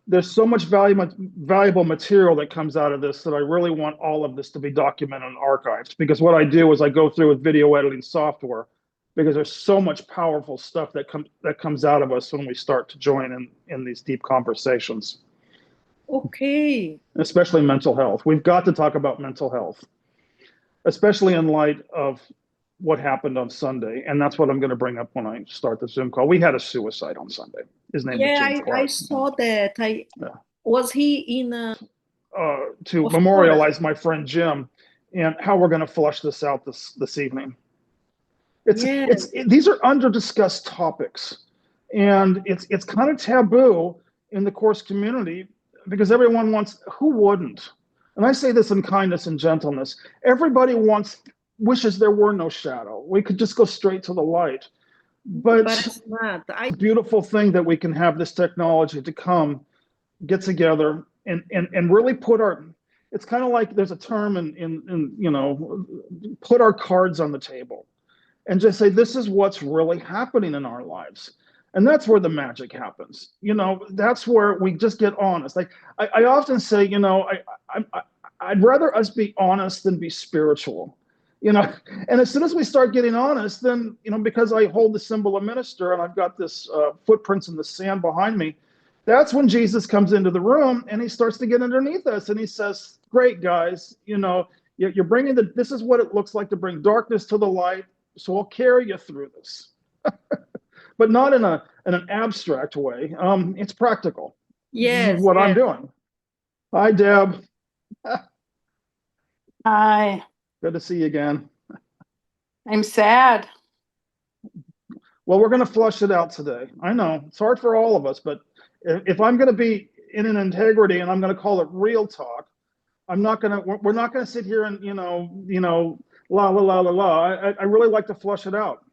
there's so much valuable material that comes out of this that I really want all of this to be documented and archived. Because what I do is I go through with video editing software, because there's so much powerful stuff that comes out of us when we start to join in these deep conversations, Okay. especially mental health. We've got to talk about mental health, especially in light of what happened on Sunday. And that's what I'm going to bring up when I start the Zoom call. We had a suicide on Sunday. His name was Yeah, James I Clark. saw that. I Yeah. was he in a, To of course. memorialize my friend Jim, and how we're going to flush this out this evening. Yeah. These are under discussed topics, and it's kind of taboo in the course community, because everyone wants, who wouldn't? And I say this in kindness and gentleness. Everybody wishes there were no shadow. We could just go straight to the light. But But it's not. it's a beautiful thing that we can have this technology to come get together and really put our, it's kind of like there's a term in put our cards on the table and just say, this is what's really happening in our lives. And that's where the magic happens. That's where we just get honest. Like I often say, I'd rather us be honest than be spiritual. And as soon as we start getting honest, then, because I hold the symbol of minister and I've got this footprints in the sand behind me, that's when Jesus comes into the room and he starts to get underneath us and he says, great guys, you're bringing this is what it looks like to bring darkness to the light. So I'll carry you through this, but not in an abstract way. It's practical. This is Yes, what I'm yes. doing. Hi, Deb. Hi, Good to see you again. I'm sad. Well, we're going to flush it out today. I know it's hard for all of us, but if I'm going to be in an integrity and I'm going to call it real talk, we're not going to sit here and, la, la, la, la, la. I really like to flush it out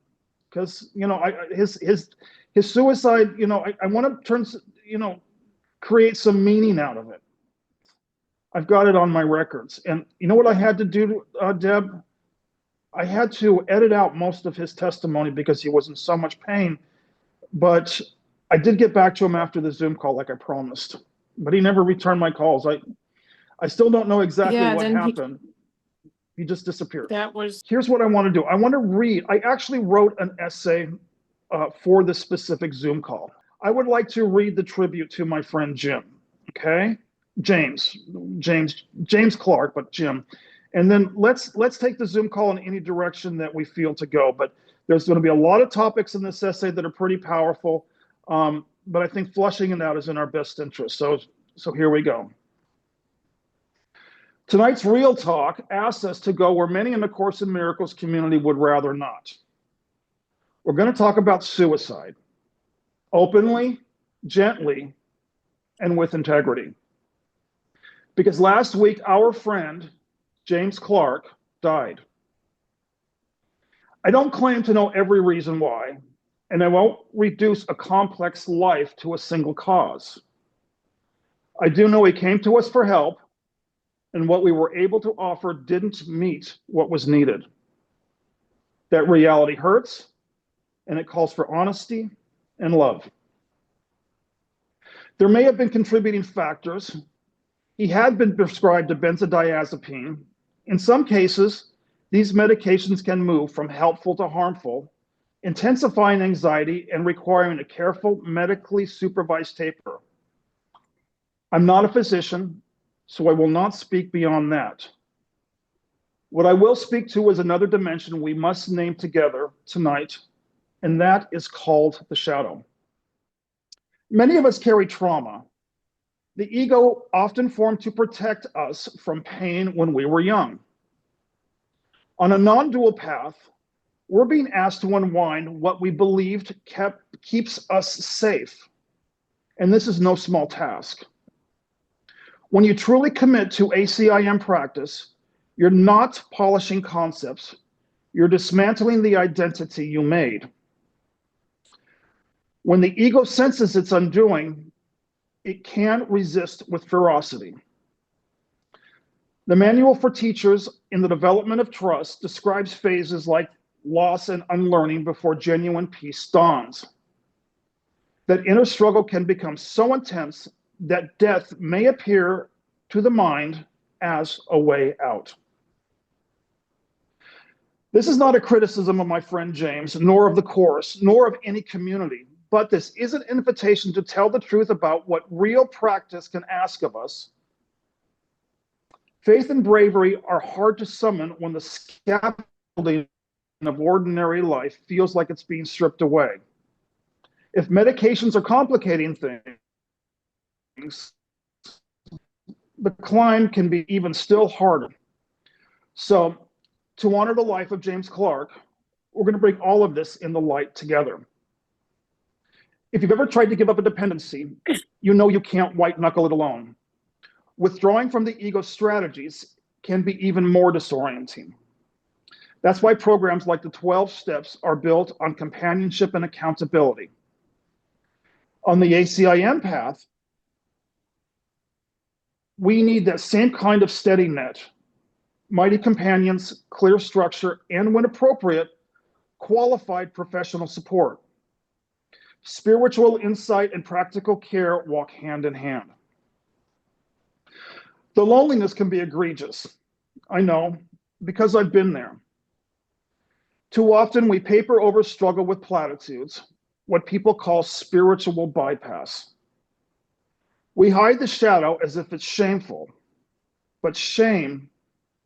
because, his suicide, I want to create some meaning out of it. I've got it on my records. And you know what I had to do, Deb? I had to edit out most of his testimony because he was in so much pain. But I did get back to him after the Zoom call, like I promised. But he never returned my calls. I still don't know exactly what happened. He just disappeared. Here's what I want to do. I want to read. I actually wrote an essay for this specific Zoom call. I would like to read the tribute to my friend Jim. Okay, James Clark, but Jim. And then let's take the Zoom call in any direction that we feel to go. But there's going to be a lot of topics in this essay that are pretty powerful. But I think flushing it out is in our best interest. So here we go. Tonight's Real Talk asks us to go where many in the Course in Miracles community would rather not. We're going to talk about suicide, openly, gently, and with integrity. Because last week, our friend, James Clark, died. I don't claim to know every reason why, and I won't reduce a complex life to a single cause. I do know he came to us for help, and what we were able to offer didn't meet what was needed. That reality hurts, and it calls for honesty and love. There may have been contributing factors. He had been prescribed a benzodiazepine. In some cases, these medications can move from helpful to harmful, intensifying anxiety and requiring a careful, medically supervised taper. I'm not a physician, so I will not speak beyond that. What I will speak to is another dimension we must name together tonight, and that is called the shadow. Many of us carry trauma. The ego often formed to protect us from pain when we were young. On a non-dual path, we're being asked to unwind what we believed keeps us safe. And this is no small task. When you truly commit to ACIM practice, you're not polishing concepts, you're dismantling the identity you made. When the ego senses its undoing, it can resist with ferocity. The Manual for Teachers in the Development of Trust describes phases like loss and unlearning before genuine peace dawns. That inner struggle can become so intense that death may appear to the mind as a way out. This is not a criticism of my friend James, nor of the course, nor of any community, but this is an invitation to tell the truth about what real practice can ask of us. Faith and bravery are hard to summon when the scaffolding of ordinary life feels like it's being stripped away. If medications are complicating things, the climb can be even still harder. So, to honor the life of James Clark, we're going to bring all of this in the light together. If you've ever tried to give up a dependency, you know you can't white knuckle it alone. Withdrawing from the ego strategies can be even more disorienting. That's why programs like the 12 steps are built on companionship and accountability. On the ACIM path, we need that same kind of steady net, mighty companions, clear structure, and when appropriate, qualified professional support. Spiritual insight and practical care walk hand in hand. The loneliness can be egregious. I know, because I've been there. Too often we paper over struggle with platitudes, what people call spiritual bypass. We hide the shadow as if it's shameful, but shame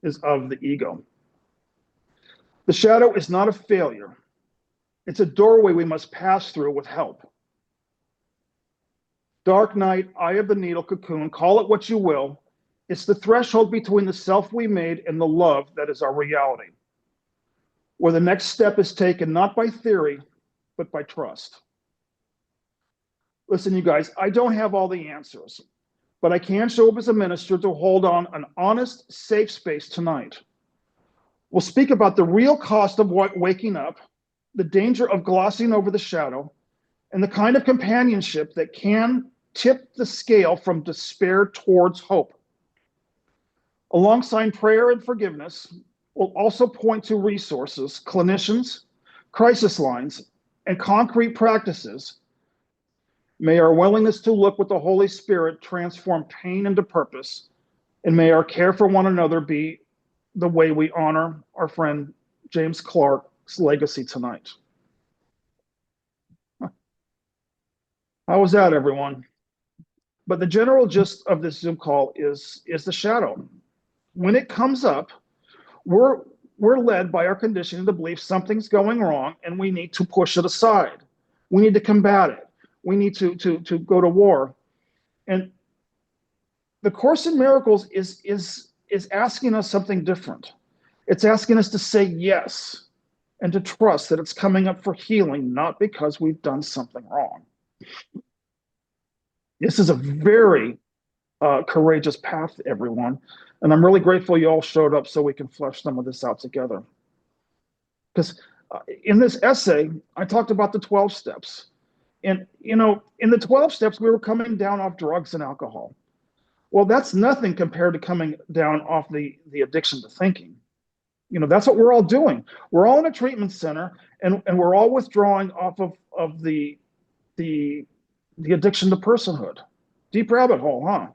is of the ego. The shadow is not a failure. It's a doorway we must pass through with help. Dark night, eye of the needle, cocoon, call it what you will. It's the threshold between the self we made and the love that is our reality, where the next step is taken not by theory, but by trust. Listen, you guys, I don't have all the answers, but I can show up as a minister to hold on an honest, safe space tonight. We'll speak about the real cost of waking up, the danger of glossing over the shadow, and the kind of companionship that can tip the scale from despair towards hope. Alongside prayer and forgiveness, we'll also point to resources, clinicians, crisis lines, and concrete practices. May our willingness to look with the Holy Spirit transform pain into purpose, and may our care for one another be the way we honor our friend James Clark's legacy tonight. How was that, everyone? But the general gist of this Zoom call is the shadow. When it comes up, we're led by our conditioning to believe something's going wrong and we need to push it aside. We need to combat it. We need to go to war. And the Course in Miracles is asking us something different. It's asking us to say yes and to trust that it's coming up for healing, not because we've done something wrong. This is a very courageous path, everyone. And I'm really grateful you all showed up so we can flesh some of this out together. Because in this essay, I talked about the 12 steps. And, you know, in the 12 steps, we were coming down off drugs and alcohol. Well, that's nothing compared to coming down off the addiction to thinking. You know, that's what we're all doing. We're all in a treatment center, and we're all withdrawing off of the addiction to personhood. Deep rabbit hole, huh?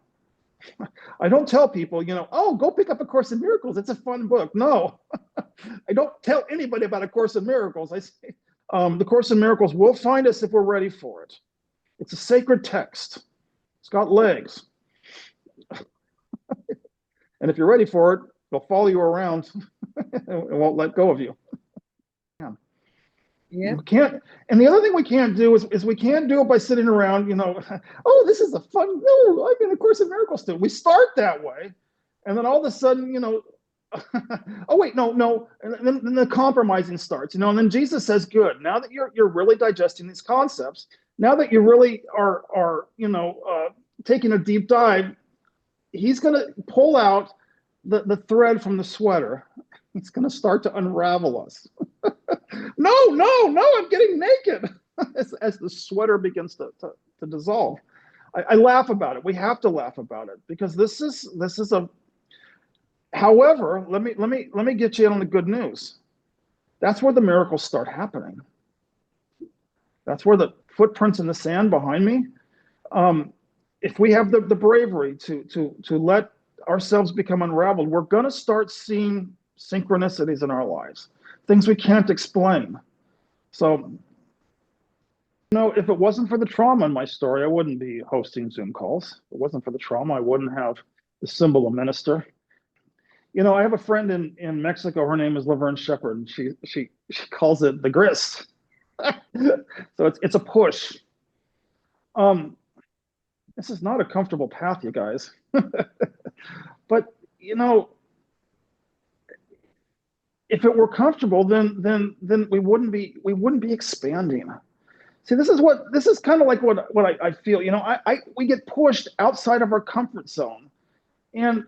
I don't tell people, you know, oh, go pick up A Course in Miracles. It's a fun book. No, I don't tell anybody about A Course in Miracles. I say, the Course in Miracles will find us if we're ready for it. It's a sacred text. It's got legs. And if you're ready for it, it'll follow you around and won't let go of you. Yeah. We can't, and the other thing we can't do is we can't do it by sitting around, you know, oh, this is a fun, no, I've been A Course in Miracles too. We start that way, and then all of a sudden, you know, oh wait, no, and then the compromising starts, you know, and then Jesus says, good, now that you're really digesting these concepts, now that you really are you know, taking a deep dive, he's going to pull out the thread from the sweater. It's going to start to unravel us. No, I'm getting naked as the sweater begins to dissolve. I laugh about it. We have to laugh about it because this is a. However, let me get you in on the good news. That's where the miracles start happening. That's where the footprints in the sand behind me. if we have the bravery to let ourselves become unraveled, we're going to start seeing synchronicities in our lives, things we can't explain. So, if it wasn't for the trauma in my story, I wouldn't be hosting Zoom calls. If it wasn't for the trauma, I wouldn't have the symbol of minister. I have a friend in Mexico. Her name is Laverne Shepherd, and she calls it the grist. So it's a push. This is not a comfortable path, you guys. But if it were comfortable, then we wouldn't be expanding. See, this is kind of like what I feel. We get pushed outside of our comfort zone, and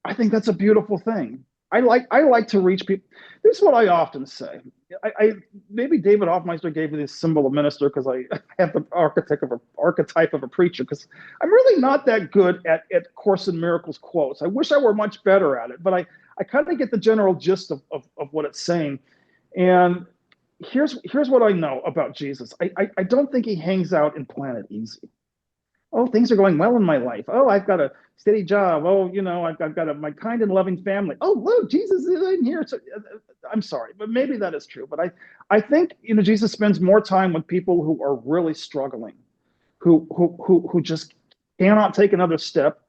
I think that's a beautiful thing. I like to reach people. This is what I often say. Maybe David Hoffmeister gave me this symbol of minister because I have the archetype of a preacher, because I'm really not that good at Course in Miracles quotes. I wish I were much better at it, but I kind of get the general gist of what it's saying. And here's what I know about Jesus. I don't think he hangs out in Planet Easy. Oh, things are going well in my life. Oh, I've got a steady job. Oh, I've got my kind and loving family. Oh, look, Jesus is in here. So, I'm sorry, but maybe that is true. But I think Jesus spends more time with people who are really struggling, who just cannot take another step.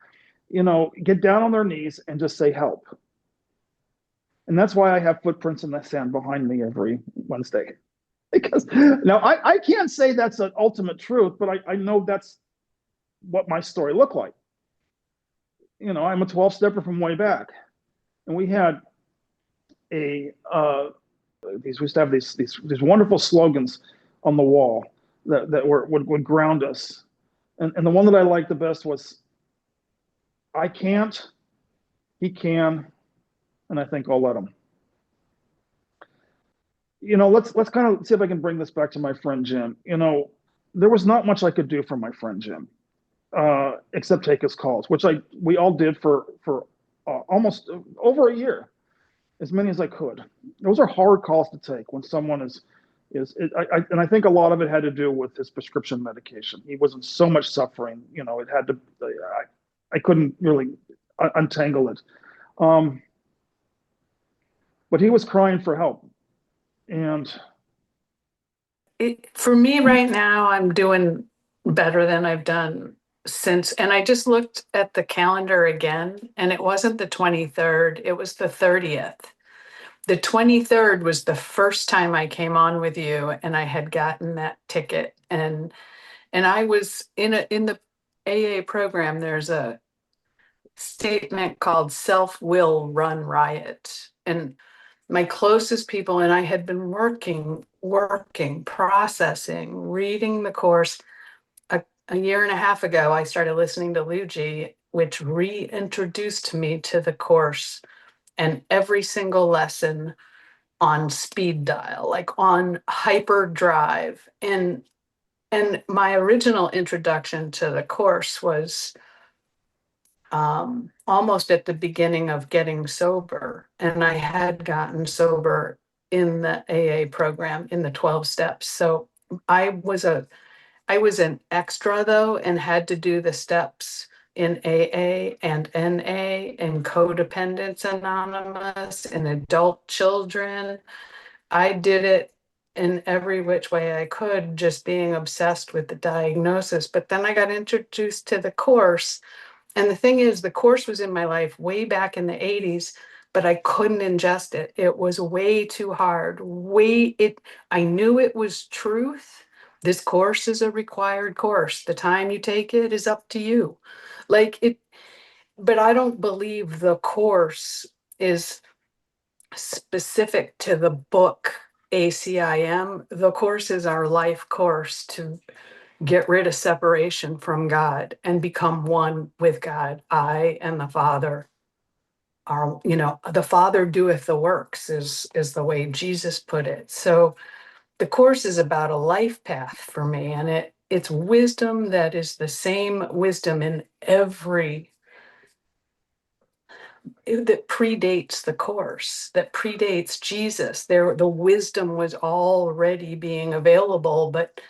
Get down on their knees and just say help. And that's why I have footprints in the sand behind me every Wednesday. Because now I can't say that's an ultimate truth, but I know that's what my story looked like. I'm a 12-stepper from way back, and we had we used to have these wonderful slogans on the wall that would ground us, and the one that I liked the best was, "I can't, he can, and I think I'll let him." Let's kind of see if I can bring this back to my friend Jim. There was not much I could do for my friend Jim. Except take his calls, which we all did for almost over a year, as many as I could. Those are hard calls to take when someone and I think a lot of it had to do with his prescription medication. He was in so much suffering, it had to. I couldn't really untangle it, but he was crying for help, and For me right now, I'm doing better than I've done since, and I just looked at the calendar again, and it wasn't the 23rd, it was the 30th. The 23rd was the first time I came on with you, and I had gotten that ticket, and I was in the AA program. There's a statement called self-will run riot, and my closest people and I had been working, processing, reading the course. A year and a half ago, I started listening to Luigi, which reintroduced me to the course and every single lesson on speed dial, like on hyperdrive. And my original introduction to the course was almost at the beginning of getting sober. And I had gotten sober in the AA program in the 12 steps. So I was an extra though, and had to do the steps in AA and NA and Codependence Anonymous and adult children. I did it in every which way I could, just being obsessed with the diagnosis. But then I got introduced to the course. And the thing is, the course was in my life way back in the 80s, but I couldn't ingest it. It was way too hard. I knew it was truth. This course is a required course. The time you take it is up to you. But I don't believe the course is specific to the book ACIM. The course is our life course to get rid of separation from God and become one with God. I and the Father are, the Father doeth the works is the way Jesus put it. So the course is about a life path for me, and it's wisdom that is the same wisdom in that predates the course, that predates Jesus. The wisdom was already being available, but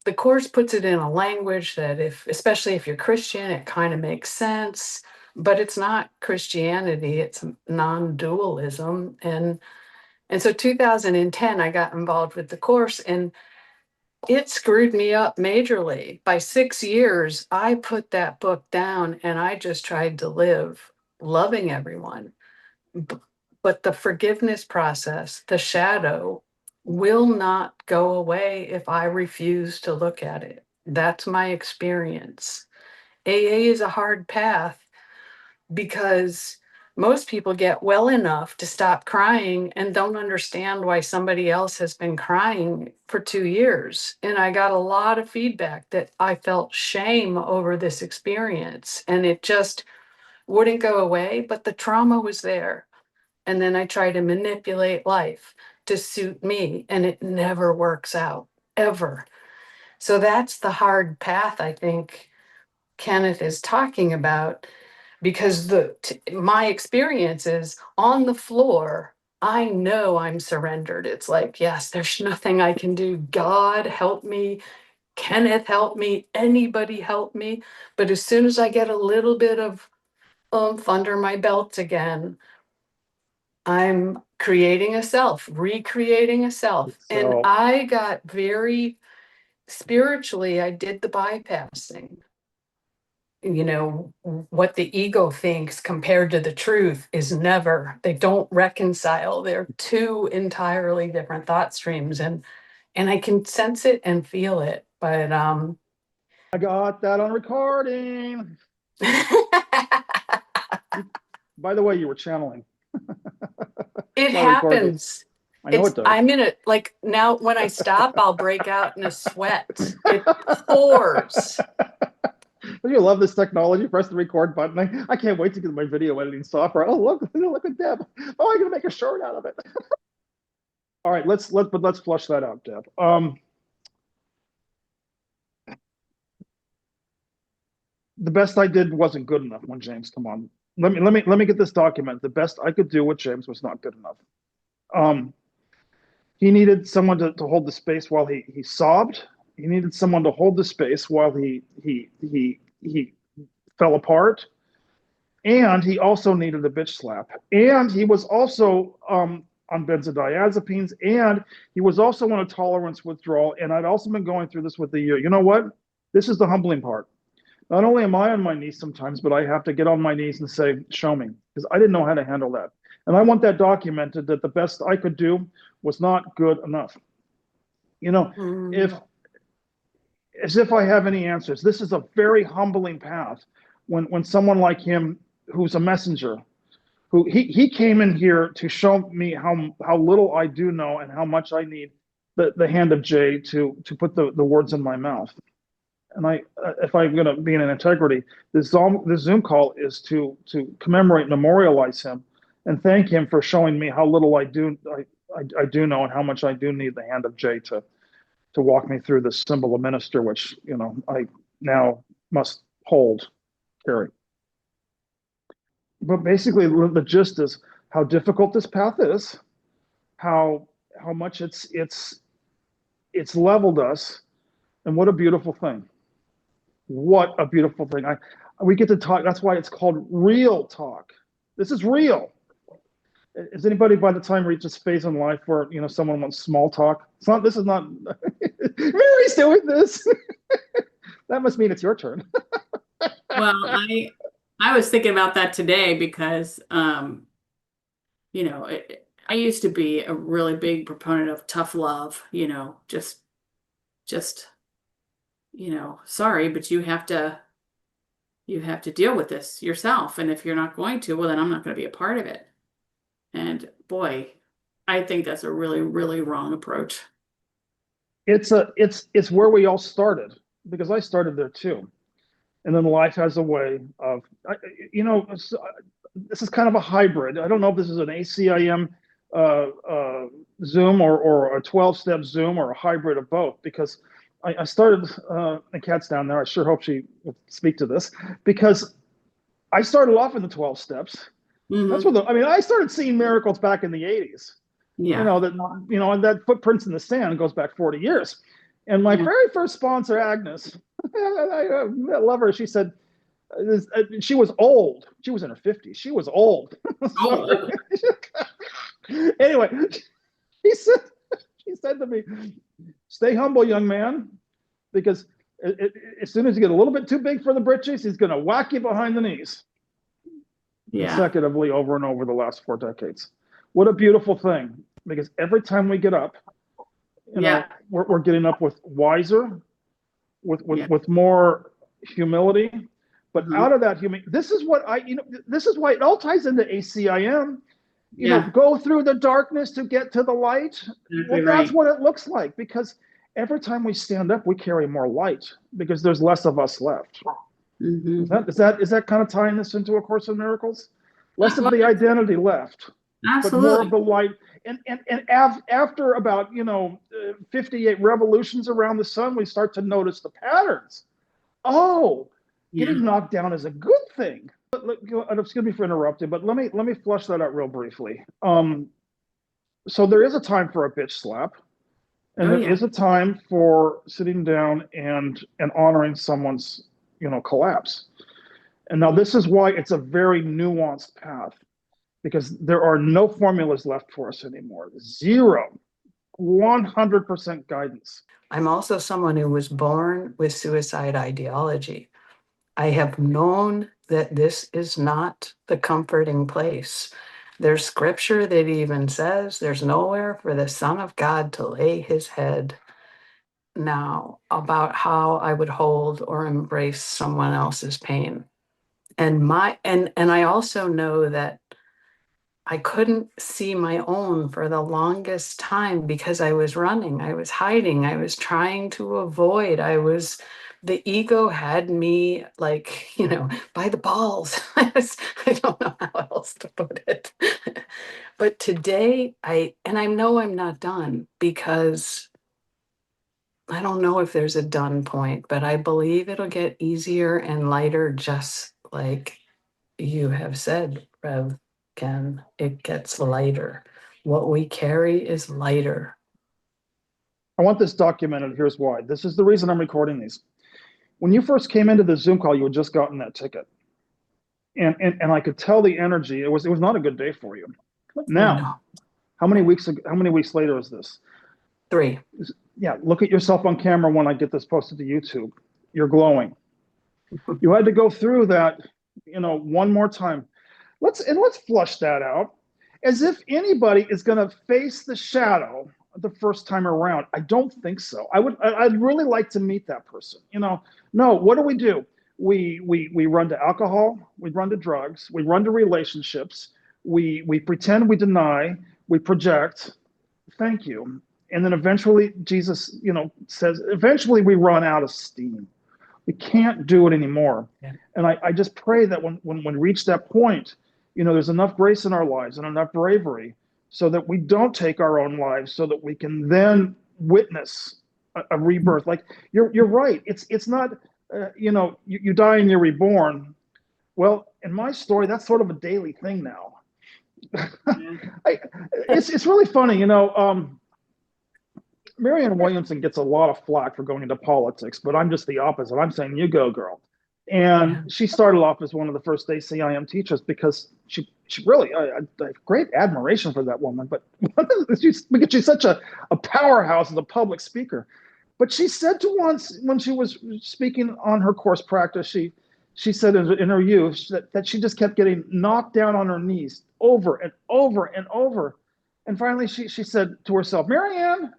the Course puts it in a language that especially if you're Christian, it kind of makes sense, but it's not Christianity, it's non-dualism. And so 2010, I got involved with the Course, and it screwed me up majorly. By 6 years, I put that book down and I just tried to live loving everyone. But the forgiveness process, the shadow, will not go away if I refuse to look at it. That's my experience. AA is a hard path because most people get well enough to stop crying and don't understand why somebody else has been crying for 2 years. And I got a lot of feedback that I felt shame over this experience, and it just wouldn't go away, but the trauma was there. And then I try to manipulate life to suit me, and it never works out, ever. So that's the hard path I think Kenneth is talking about, because my experience is on the floor, I know I'm surrendered. It's like, yes, there's nothing I can do. God help me. Kenneth help me. Anybody help me. But as soon as I get a little bit of oomph under my belt again, I'm creating a self, recreating a self. And So I got very spiritually, I did the bypassing. You know, what the ego thinks compared to the truth is never, they don't reconcile. They're two entirely different thought streams. And I can sense it and feel it. But I got that on recording. By the way, you were channeling. it I recorded it. happens. I know it does. I'm in it, like now when I stop, I'll break out in a sweat. It pours. Don't you love this technology? Press the record button. I can't wait to get my video editing software. Oh, look at Deb. Oh, I'm gonna make a shirt out of it. All right, let's flush that out, Deb. The best I did wasn't good enough when James, come on. Let me get this document. The best I could do with James was not good enough. He needed someone to hold the space while he sobbed. He needed someone to hold the space while he fell apart. And he also needed a bitch slap. And he was also on benzodiazepines, and he was also on a tolerance withdrawal. And I'd also been going through this with the year. You know what? This is the humbling part. Not only am I on my knees sometimes, but I have to get on my knees and say, show me, because I didn't know how to handle that. And I want that documented, that the best I could do was not good enough. You know, if as if I have any answers. This is a very humbling path when someone like him, who's a messenger, who he came in here to show me how little I do know and how much I need the hand of Jay to put the words in my mouth. And if I'm going to be in an integrity, this Zoom call is to commemorate, memorialize him, and thank him for showing me how little I do know and how much I do need the hand of Jay to walk me through this symbol of minister, which I now must carry. But basically, the gist is how difficult this path is, how much it's leveled us, and what a beautiful thing. What a beautiful thing. We get to talk. That's why it's called real talk. This is real. Is anybody by the time reach this phase in life where someone wants small talk? It's not. This is not. Mary's doing this. That must mean it's your turn. Well, I was thinking about that today because I used to be a really big proponent of tough love. Just sorry, but you have to deal with this yourself, and if you're not going to, well, then I'm not going to be a part of it. And boy, I think that's a really, really wrong approach. It's where we all started, because I started there too. And then life has a way of, this is kind of a hybrid. I don't know if this is an ACIM Zoom or a 12-step Zoom or a hybrid of both, because I started, the cat's down there. I sure hope she will speak to this, because I started off in the 12 steps. Mm-hmm. That's what I started seeing miracles back in the 80s. Yeah. And that footprints in the sand goes back 40 years. And my Yeah. very first sponsor, Agnes, I love her. She said, she was old. She was in her 50s. She was old. Oh, Anyway, she said, she said to me, stay humble, young man, because as soon as you get a little bit too big for the britches, he's going to whack you behind the knees. yeah. Consecutively over and over the last 4 decades. What a beautiful thing, because every time we get up, you know, Yeah. we're getting up with wiser, Yeah. with more humility. But Mhm. out of that this is what this is why it all ties into ACIM. Yeah. Go through the darkness to get to the light. Exactly That's right. what it looks like, because every time we stand up, we carry more light because there's less of us left. Mhm. Is that kind of tying this into A Course in Miracles? Less of Well, the identity left, but more of absolutely. the light. And after about 58 revolutions around the sun, we start to notice the patterns. Oh, Yeah. getting knocked down is a good thing. Excuse me for interrupting, but let me flush that out real briefly. So there is a time for a bitch slap, and Oh, there yeah. is a time for sitting down and honoring someone's collapse. And now this is why it's a very nuanced path, because there are no formulas left for us anymore. Zero, 100% guidance. I'm also someone who was born with suicide ideology. I have known that this is not the comforting place. There's scripture that even says there's nowhere for the Son of God to lay his head. Now, about how I would hold or embrace someone else's pain. And I also know that I couldn't see my own for the longest time because I was running, I was hiding, I was trying to avoid. The ego had me like, by the balls. I don't know how else to put it. But today I know I'm not done, because I don't know if there's a done point, but I believe it'll get easier and lighter, just like you have said, Rev Ken. It gets lighter. What we carry is lighter. I want this documented. Here's why. This is the reason I'm recording these. When you first came into the Zoom call, you had just gotten that ticket. And I could tell the energy. It was not a good day for you. I Now, know. how many weeks later is this? 3. Yeah, look at yourself on camera when I get this posted to YouTube. You're glowing. You had to go through that, one more time. Let's flush that out. As if anybody is going to face the shadow the first time around. I don't think so. I'd really like to meet that person. No, what do? We run to alcohol, we run to drugs, we run to relationships, we pretend, we deny, we project. Thank you. And then eventually Jesus, says, eventually we run out of steam. We can't do it anymore. Yeah. And I just pray that when we reach that point, there's enough grace in our lives and enough bravery so that we don't take our own lives, so that we can then witness a rebirth. Like you're right. It's not, you die and you're reborn. Well, in my story, that's sort of a daily thing now. It's really funny, Marianne Williamson gets a lot of flack for going into politics, but I'm just the opposite. I'm saying, you go, girl. And Yeah. she started off as one of the first ACIM teachers because she really, I have great admiration for that woman. But because she's such a powerhouse as a public speaker. But she said to once when she was speaking on her course practice, she said in her youth that she just kept getting knocked down on her knees over and over and over. And finally, she said to herself, Marianne,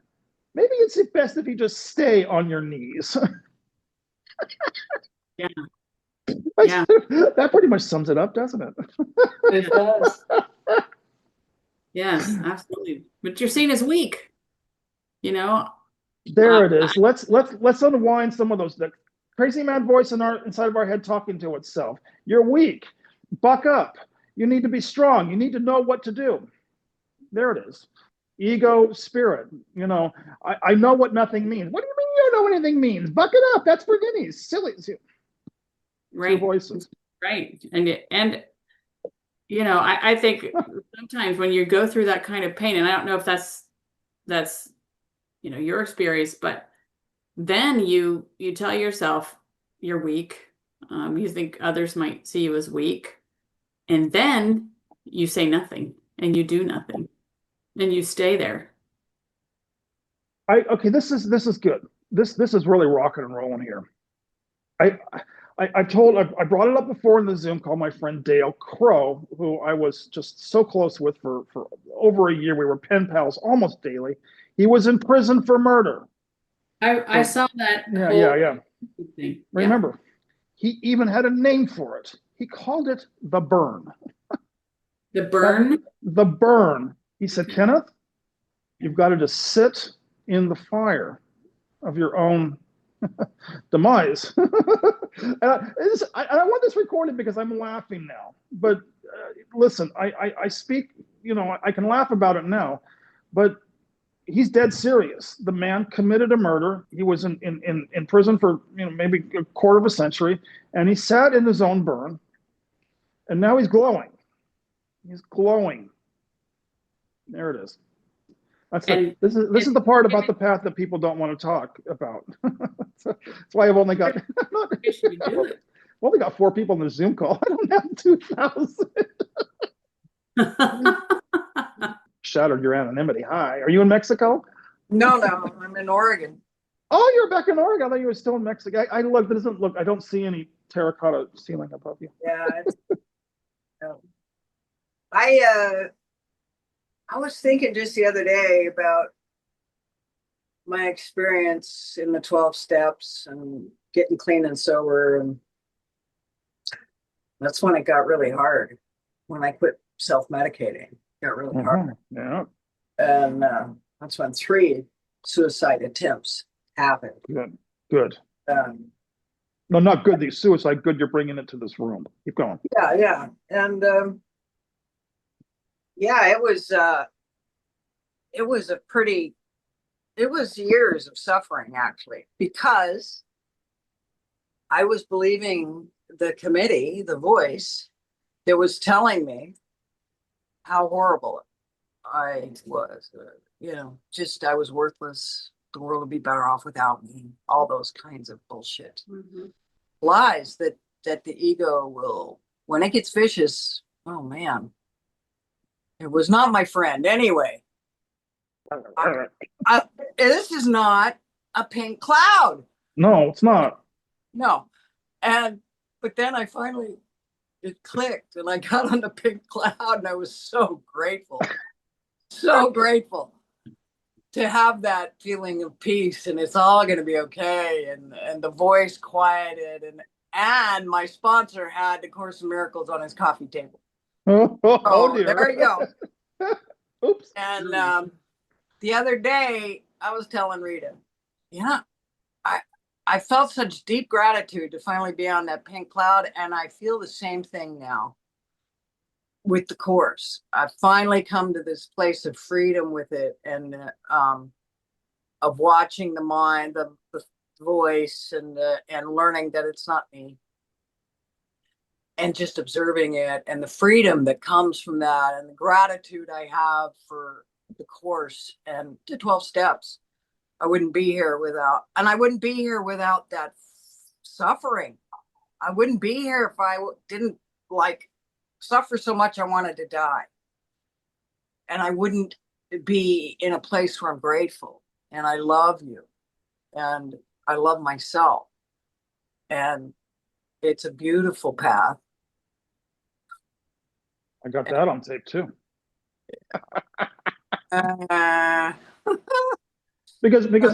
maybe it's best if you just stay on your knees. Yeah. Yeah. That pretty much sums it up, doesn't it? It does. Yes, absolutely. But you're seen as weak, you know. There it is. Let's unwind some of those. The crazy mad voice inside of our head talking to itself. You're weak. Buck up. You need to be strong. You need to know what to do. There it is. Ego, spirit. I know what nothing means. What do you mean you don't know what anything means? Buck it up. That's for guineas. Silly. Right. Two voices. Right. And I think sometimes when you go through that kind of pain, and I don't know if that's your experience, but then you tell yourself you're weak. You think others might see you as weak, and then you say nothing and you do nothing and you stay there. Okay, this is good. This is really rocking and rolling here. I brought it up before in the Zoom call. My friend Dale Crow, who I was just so close with for over a year. We were pen pals almost daily. He was in prison for murder. I saw that whole Yeah. thing. Remember, he even had a name for it. He called it the burn. The burn? The burn. He said, Kenneth, you've got to just sit in the fire of your own demise. And I want this recorded because I'm laughing now. But listen, I speak, I can laugh about it now, but he's dead serious. The man committed a murder. He was in prison for maybe a quarter of a century, and he sat in his own burn, and now he's glowing. He's glowing. There it is. This is the part about the path that people don't want to talk about. That's why I've only got only got 4 people in the Zoom call. I don't have 2,000. Shattered your anonymity. Hi, are you in Mexico? No, I'm in Oregon. Oh, you're back in Oregon. I thought you were still in Mexico. I look. It doesn't look. I don't see any terracotta ceiling above you. Yeah, no. I was thinking just the other day about my experience in the 12 steps and getting clean and sober, and that's when it got really hard. When I quit self-medicating, it got really hard. Yeah. And that's when 3 suicide attempts happened. Good. No, not good. These suicide. Good. You're bringing it to this room. Keep going. Yeah. And it was years of suffering, actually, because I was believing the committee, the voice that was telling me how horrible I was, just I was worthless. The world would be better off without me. All those kinds of bullshit. Lies that the ego will, when it gets vicious, oh man, it was not my friend. Anyway, this is not a pink cloud. No, it's not. No. But then I finally, it clicked and I got on the pink cloud and I was so grateful. So grateful to have that feeling of peace, and it's all going to be okay. And the voice quieted, and my sponsor had the Course in Miracles on his coffee table. Oh dear. There you go. Oops. And the other day I was telling Rita, I felt such deep gratitude to finally be on that pink cloud, and I feel the same thing now with the Course. I've finally come to this place of freedom with it, and of watching the mind, the voice, and learning that it's not me, and just observing it, and the freedom that comes from that, and the gratitude I have for the Course and the 12 steps. I wouldn't be here without that suffering. I wouldn't be here if I didn't suffer so much I wanted to die. And I wouldn't be in a place where I'm grateful, and I love you, and I love myself. And it's a beautiful path. I got that on tape too. Because and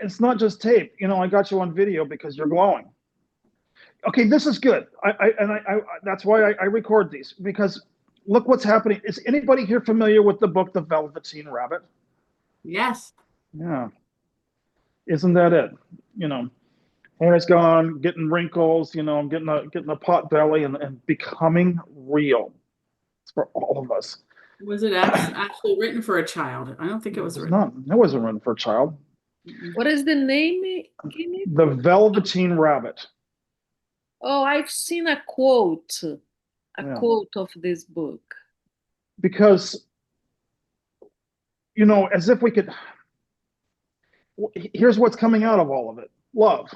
it's not just tape. I got you on video because you're glowing. Okay, this is good. I that's why I record these, because look what's happening. Is anybody here familiar with the book The Velveteen Rabbit? Yes. Yeah. Isn't that it? Hair is gone, getting wrinkles, getting a pot belly, and becoming real. It's for all of us. Was it actually written for a child? I don't think it was written. It wasn't written for a child. What is the name? The Velveteen Rabbit. Oh, I've seen a quote of this book. Because, as if we could, here's what's coming out of all of it: love.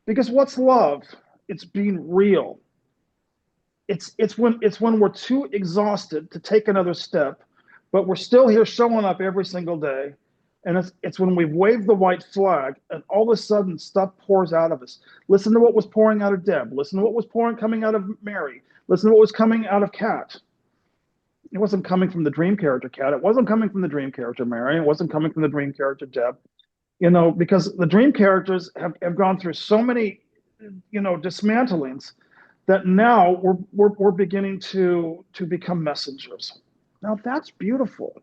Because what's love? It's being real. It's when we're too exhausted to take another step, but we're still here showing up every single day. And it's when we've waved the white flag and all of a sudden stuff pours out of us. Listen to what was pouring out of Deb. Listen to what was coming out of Mary. Listen to what was coming out of Kat. It wasn't coming from the dream character Kat. It wasn't coming from the dream character Mary. It wasn't coming from the dream character Deb. Because the dream characters have gone through so many, dismantlings that now we're beginning to become messengers. Now that's beautiful.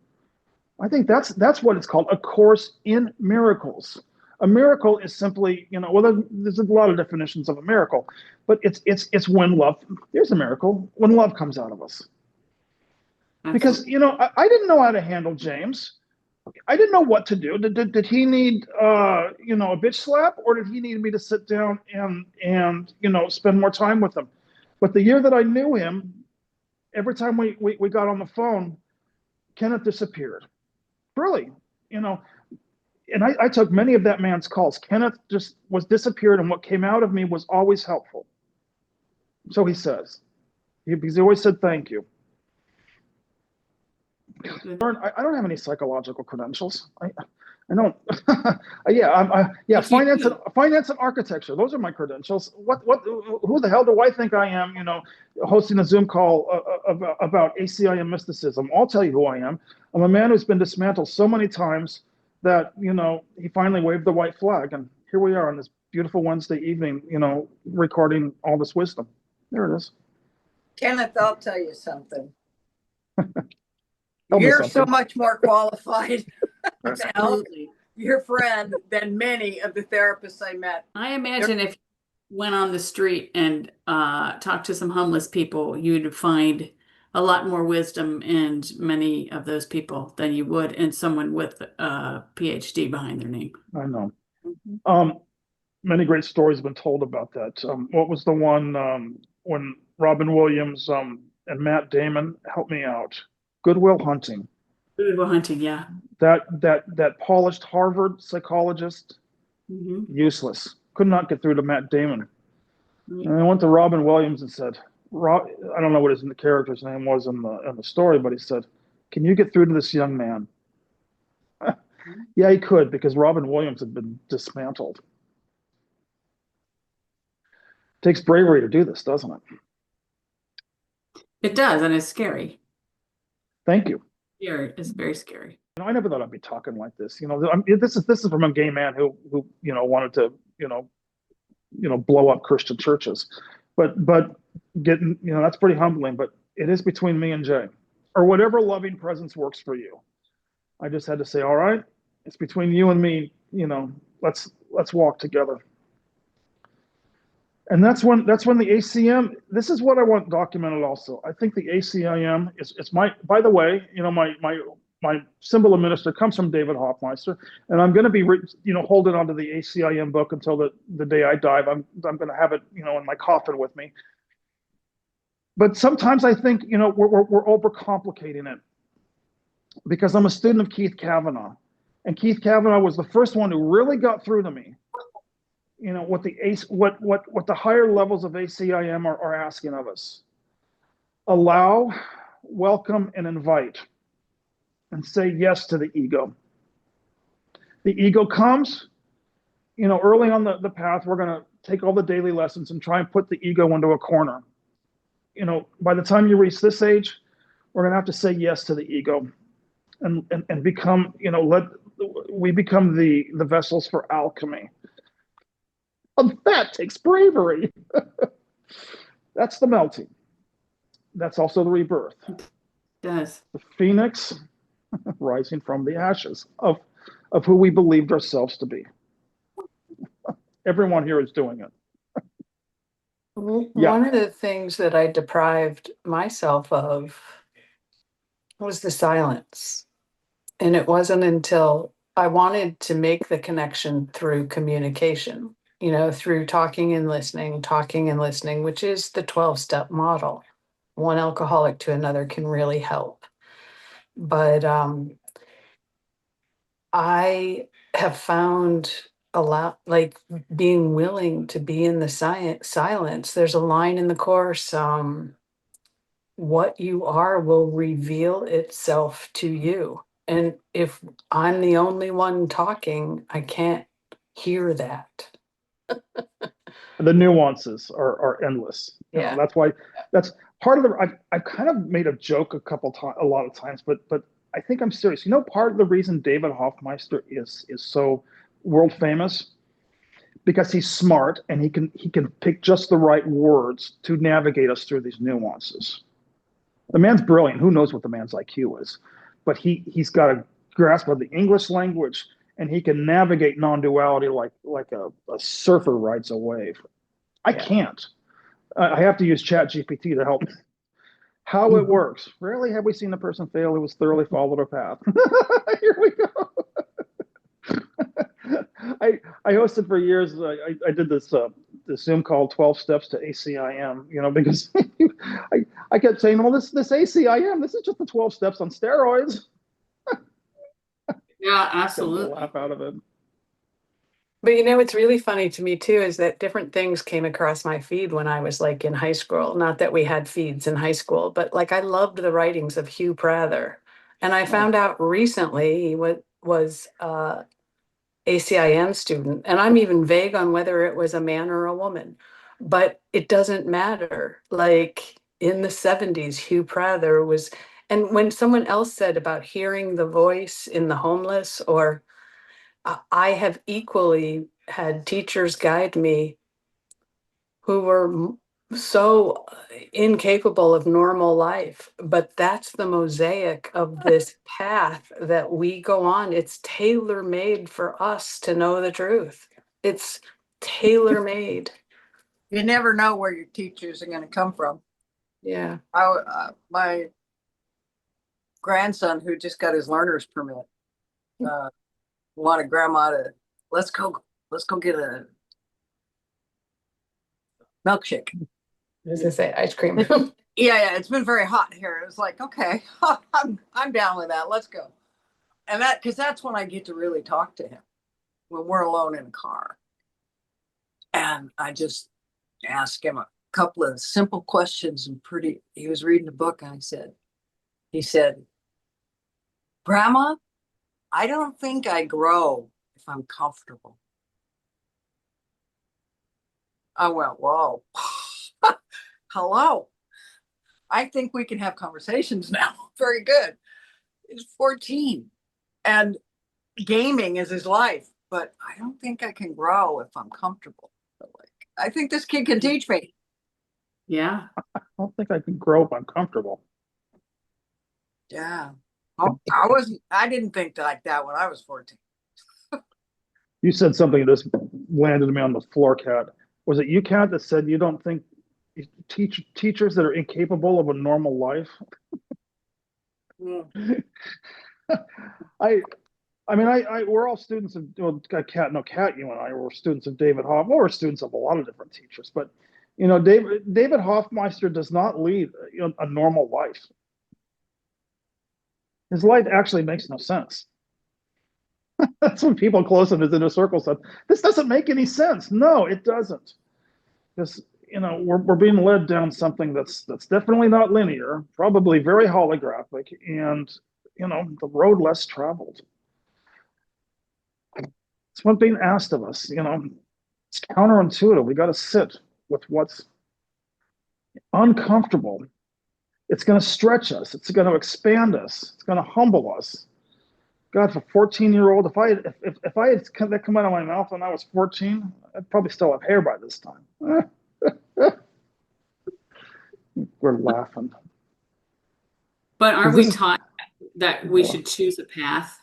I think that's what it's called, a course in miracles. A miracle is simply, there's a lot of definitions of a miracle, but it's when love. There's a miracle when love comes out of us. Because I didn't know how to handle James. I didn't know what to do. Did he need a bitch slap, or did he need me to sit down and spend more time with him? But the year that I knew him, every time we got on the phone, Kenneth disappeared. Really, and I took many of that man's calls. Kenneth just was disappeared, and what came out of me was always helpful. So he says, because he always said thank you. I don't have any psychological credentials. I don't. Finance and architecture. Those are my credentials. Who the hell do I think I am? Hosting a Zoom call about ACIM mysticism. I'll tell you who I am. I'm a man who's been dismantled so many times that he finally waved the white flag, and here we are on this beautiful Wednesday evening. Recording all this wisdom. There it is. Kenneth, I'll tell you something. Tell me You're so something. much more qualified to help Absolutely. your friend than many of the therapists I met. I imagine if you went on the street and talked to some homeless people, you'd find a lot more wisdom in many of those people than you would in someone with a PhD behind their name. I know. Many great stories have been told about that. What was the one when Robin Williams and Matt Damon, help me out? Good Will Hunting. Good Will Hunting, yeah. That polished Harvard psychologist, useless. Could not get through to Matt Damon. And I went to Robin Williams and said, I don't know what the character's name was in the story, but he said, "Can you get through to this young man?" Yeah, he could, because Robin Williams had been dismantled. It takes bravery to do this, doesn't it? It does, and it's scary. Thank you. Yeah, it's very scary. I never thought I'd be talking like this. This is from a gay man who wanted to blow up Christian churches, but getting that's pretty humbling. But it is between me and Jay, or whatever loving presence works for you. I just had to say, all right, it's between you and me. Let's walk together. And that's when the ACM. This is what I want documented. Also, I think the ACIM is my. By the way, my symbol of minister comes from David Hoffmeister, and I'm going to be holding onto the ACIM book until the day I die. I'm going to have it in my coffin with me. But sometimes I think we're overcomplicating it, because I'm a student of Keith Kavanaugh, and Keith Kavanaugh was the first one who really got through to me. What the higher levels of ACIM are asking of us: allow, welcome, and invite, and say yes to the ego. The ego comes, early on the path. We're going to take all the daily lessons and try and put the ego into a corner. By the time you reach this age, we're going to have to say yes to the ego, and become, we become the vessels for alchemy. That takes bravery. That's the melting. That's also the rebirth. It does. The phoenix rising from the ashes of who we believed ourselves to be. Everyone here is doing it. Yeah. One of the things that I deprived myself of was the silence. And it wasn't until I wanted to make the connection through communication, through talking and listening, which is the 12-step model. One alcoholic to another can really help. But I have found a lot, like being willing to be in the silence. There's a line in the course, what you are will reveal itself to you. And if I'm the only one talking, I can't hear that. The nuances are endless. Yeah. That's why that's part of the. I've kind of made a joke a lot of times, but I think I'm serious. Part of the reason David Hoffmeister is so world famous because he's smart and he can pick just the right words to navigate us through these nuances. The man's brilliant. Who knows what the man's IQ is, but he's got a grasp of the English language and he can navigate non-duality like a surfer rides a wave. I can't. I have to use Chat GPT to help me. How it works. Rarely have we seen a person fail who has thoroughly followed a path. Here we go. I hosted for years. I did this Zoom call, 12 Steps to ACIM. Because I kept saying, well, this ACIM, this is just the 12 steps on steroids. Yeah, Get a absolutely. laugh out of it. But what's really funny to me too is that different things came across my feed when I was like in high school. Not that we had feeds in high school, but like I loved the writings of Hugh Prather. And I found out recently he was ACIM student, and I'm even vague on whether it was a man or a woman, but it doesn't matter. Like in the 70s, Hugh Prather was, and when someone else said about hearing the voice in the homeless, or I have equally had teachers guide me who were so incapable of normal life, but that's the mosaic of this path that we go on. It's tailor made for us to know the truth. It's tailor made. You never know where your teachers are going to come from. Yeah. My grandson, who just got his learner's permit, wanted grandma to let's go get a milkshake. As I say, ice cream. Yeah, it's been very hot here. It was like, okay, I'm down with that. Let's go. And because that's when I get to really talk to him, when we're alone in a car. And I just ask him a couple of simple questions and he was reading a book and he said, Grandma, I don't think I grow if I'm comfortable. I went, whoa, hello. I think we can have conversations now. Very good. He's 14 and gaming is his life, but I don't think I can grow if I'm comfortable. I think this kid can teach me. Yeah. I don't think I can grow if I'm comfortable. Yeah. I didn't think like that when I was 14. You said something that just landed me on the floor, Kat. Was it you, Kat, that said you don't think teachers that are incapable of a normal life? I mean, we're all students of, well, Kat, you and I were students of David Hoff. Well, we're students of a lot of different teachers, but David Hoffmeister does not lead a normal life. His life actually makes no sense. That's when people close in his inner circle said, "This doesn't make any sense." No, it doesn't. Because we're being led down something that's definitely not linear, probably very holographic, and the road less traveled. It's what's being asked of us. It's counterintuitive. We got to sit with what's uncomfortable. It's going to stretch us. It's going to expand us. It's going to humble us. God, for 14-year-old, if I had that come out of my mouth when I was 14, I'd probably still have hair by this time. We're laughing. But aren't we taught that we should choose a path?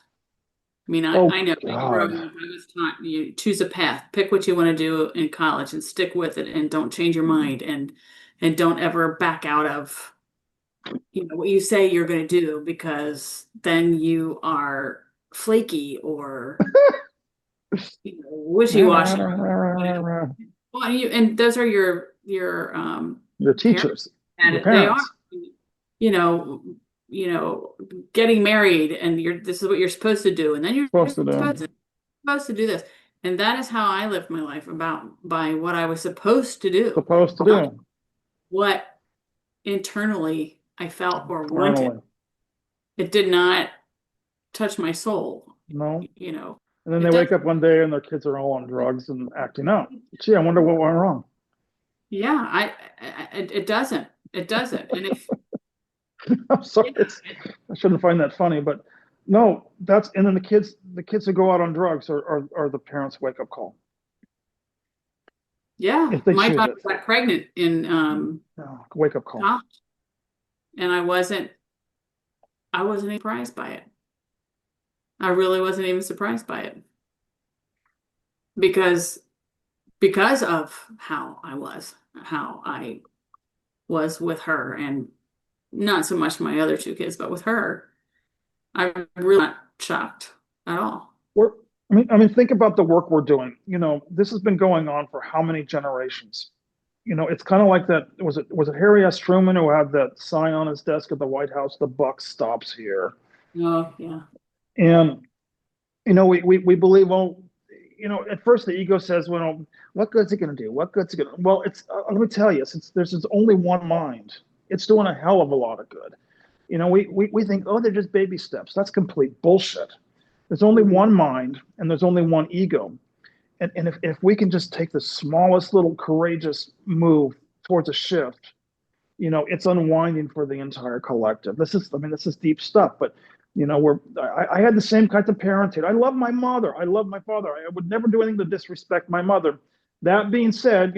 I mean, I know growing up, I was taught you choose a path, pick what you want to do in college and stick with it and don't change your mind and don't ever back out of what you say you're going to do, because then you are flaky or wishy-washy. Well, and those are your teachers, and your they are, parents. getting married and this is what you're supposed to do. And then you're Supposed to do. supposed to do this. And that is how I lived my life by what I was supposed to do, Supposed to not do. what internally I felt or wanted. Internally. It did not touch my soul, No. And then they wake up one day and their kids are all on drugs and acting out. Gee, I wonder what went wrong. Yeah, it doesn't. It doesn't. And if I'm sorry. I shouldn't find that funny, but no, and then the kids who go out on drugs are the parents' wake up call. yeah, If they my choose daughter it. got pregnant in Wake up call. college, and I wasn't even surprised by it. I really wasn't even surprised by it because of how I was with her, and not so much my other two kids, but with her, I'm really not shocked at all. I mean, think about the work we're doing. This has been going on for how many generations? It's kind of like that. Was it Harry S. Truman who had that sign on his desk at the White House? The buck stops here. Oh, yeah. And we believe, well, at first the ego says, well, what good's it going to do? What good's it going to? Well, let me tell you, since there's only one mind, it's doing a hell of a lot of good. We think, oh, they're just baby steps. That's complete bullshit. There's only one mind and there's only one ego. And if we can just take the smallest little courageous move towards a shift, it's unwinding for the entire collective. This is deep stuff, but I had the same kind of parenting. I love my mother. I love my father. I would never do anything to disrespect my mother. That being said,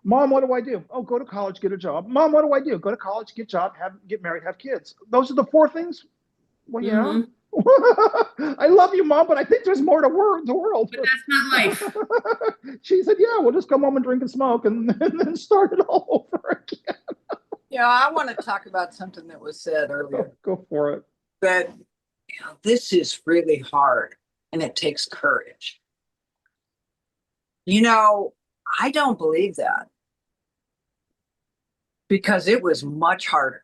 Mom, what do I do? Oh, go to college, get a job. Mom, what do I do? Go to college, get a job, get married, have kids. Those are the four things. Well, yeah. Mhm. I love you, Mom, but I think there's more to the world. But that's not life. She said, yeah, we'll just come home and drink and smoke and then start it all over again. Yeah, I want to talk about something that was said earlier. Go for it. That this is really hard and it takes courage. I don't believe that, because it was much harder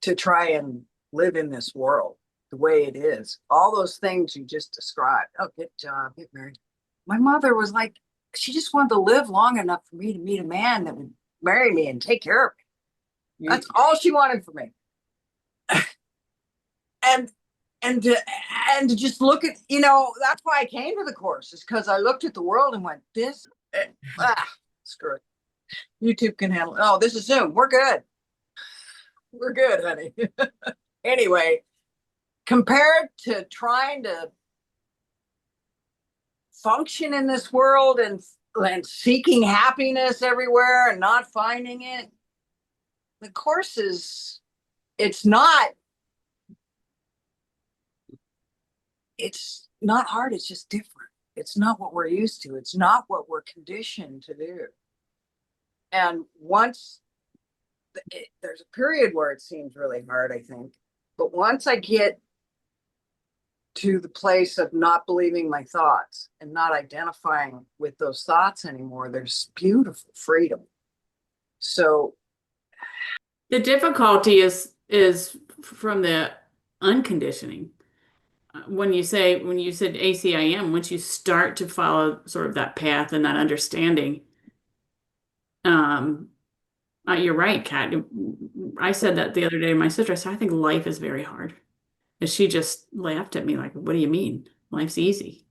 to try and live in this world the way it is. All those things you just described. Oh, get a job, get married. My mother was like, she just wanted to live long enough for me to meet a man that would marry me and take care of me. That's all she wanted for me. and to just look at, that's why I came to the course, is because I looked at the world and went, screw it. YouTube can handle it. Oh, this is Zoom. We're good. We're good, honey. Anyway, compared to trying to function in this world and seeking happiness everywhere and not finding it, the course it's not hard. It's just different. It's not what we're used to. It's not what we're conditioned to do. And once there's a period where it seems really hard, I think. But once I get to the place of not believing my thoughts and not identifying with those thoughts anymore, there's beautiful freedom. So the difficulty is from the unconditioning. When you said ACIM, once you start to follow sort of that path and that understanding, you're right, Kat. I said that the other day to my sister. I said, I think life is very hard. And she just laughed at me like, what do you mean? Life's easy.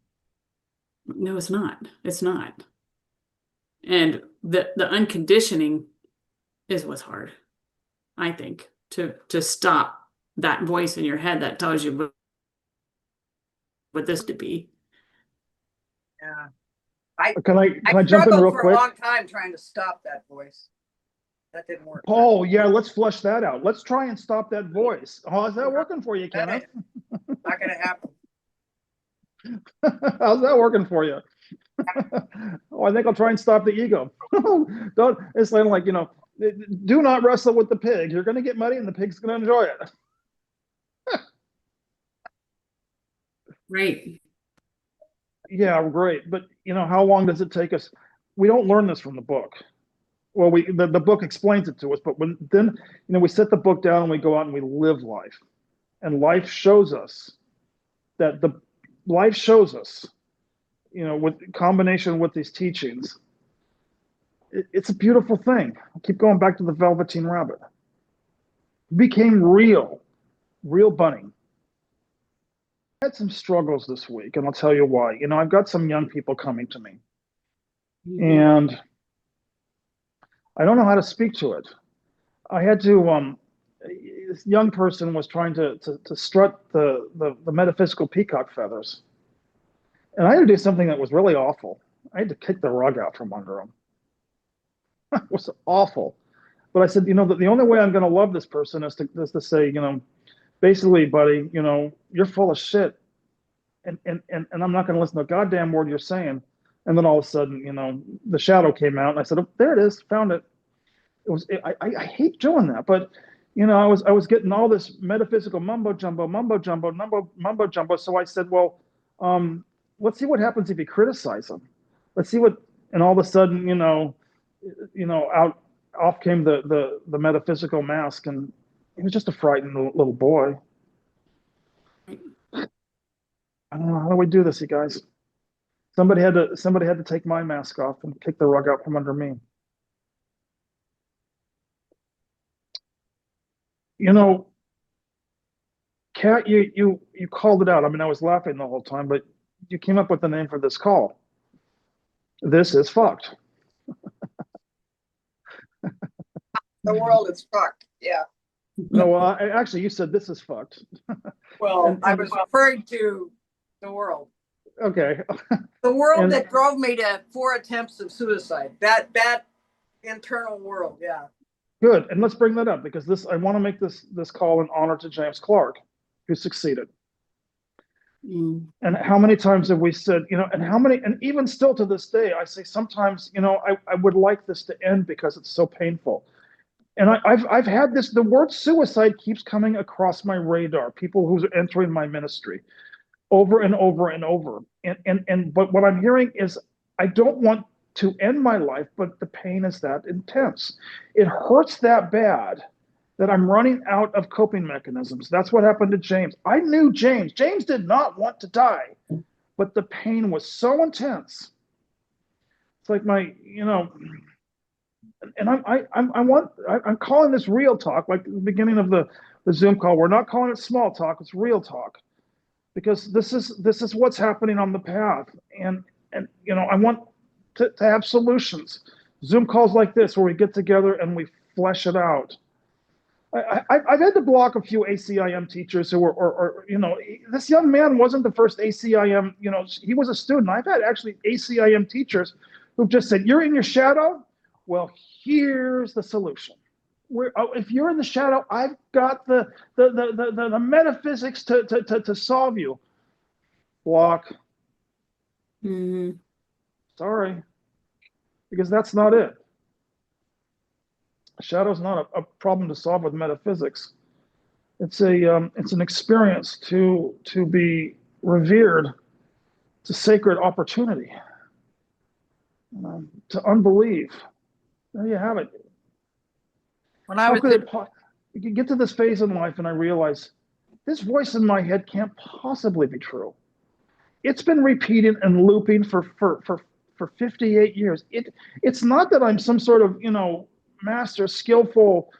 No, it's not. It's not. And the unconditioning is what's hard, I think, to stop that voice in your head that tells you what this to be. yeah, Can I jump in real for quick? a long time trying to stop that voice. That didn't work. Paul, yeah, let's flush that out. Let's try and stop that voice. How's that working for you, Kenneth? Not gonna happen. How's that working for you? Oh, I think I'll try and stop the ego. Don't. It's like do not wrestle with the pig. You're going to get muddy, and the pig's going to enjoy it. Right. Yeah, great. But how long does it take us? We don't learn this from the book. well, the book explains it to us, but then we set the book down and we go out and we live life, and life shows us that life shows us, with combination with these teachings, it's a beautiful thing. I keep going back to the Velveteen Rabbit. It became real bunny. I had some struggles this week, and I'll tell you why. I've got some young people coming to me, and I don't know how to speak to it. I had to. This young person was trying to strut the metaphysical peacock feathers, and I had to do something that was really awful. I had to kick the rug out from under him. It was awful. But I said, the only way I'm going to love this person is to say, basically, buddy, you're full of shit, and I'm not going to listen to a goddamn word you're saying. And then all of a sudden, the shadow came out, and I said, oh, there it is, found it. I hate doing that, but I was getting all this metaphysical mumbo jumbo. So I said, well, let's see what happens if you criticize him. Let's see what, and all of a sudden, off came the metaphysical mask, and he was just a frightened little boy. I don't know, how do we do this, you guys? Somebody had to take my mask off and kick the rug out from under me. Kat, you called it out. I mean, I was laughing the whole time, but you came up with the name for this call. This is fucked. The world is fucked. Yeah. No, actually, you said this is fucked. Well, I was referring to the world. Okay. The world And- that drove me to 4 attempts of suicide. That internal world. Yeah. Good, and let's bring that up because I want to make this call in honor to James Clark, who succeeded. And how many times have we said, and even still to this day, I say sometimes, I would like this to end because it's so painful. And I've had this, the word suicide keeps coming across my radar, people who are entering my ministry over and over and over. But what I'm hearing is I don't want to end my life, but the pain is that intense. It hurts that bad that I'm running out of coping mechanisms. That's what happened to James. I knew James. James did not want to die, but the pain was so intense. It's like and I'm calling this real talk, like the beginning of the Zoom call. We're not calling it small talk, it's real talk. Because this is what's happening on the path. And I want to have solutions. Zoom calls like this where we get together and we flesh it out. I've had to block a few ACIM teachers who were, this young man wasn't the first ACIM, he was a student. I've had actually ACIM teachers who've just said, you're in your shadow? Well, here's the solution. If you're in the shadow, I've got the metaphysics to solve you. Block. Sorry, because that's not it. Shadow's not a problem to solve with metaphysics. It's an experience to be revered. It's a sacred opportunity to unbelieve. There you have it. When I was You can get to this phase in life, and I realize this voice in my head can't possibly be true. It's been repeating and looping for 58 years. It's not that I'm some sort of master, skillful,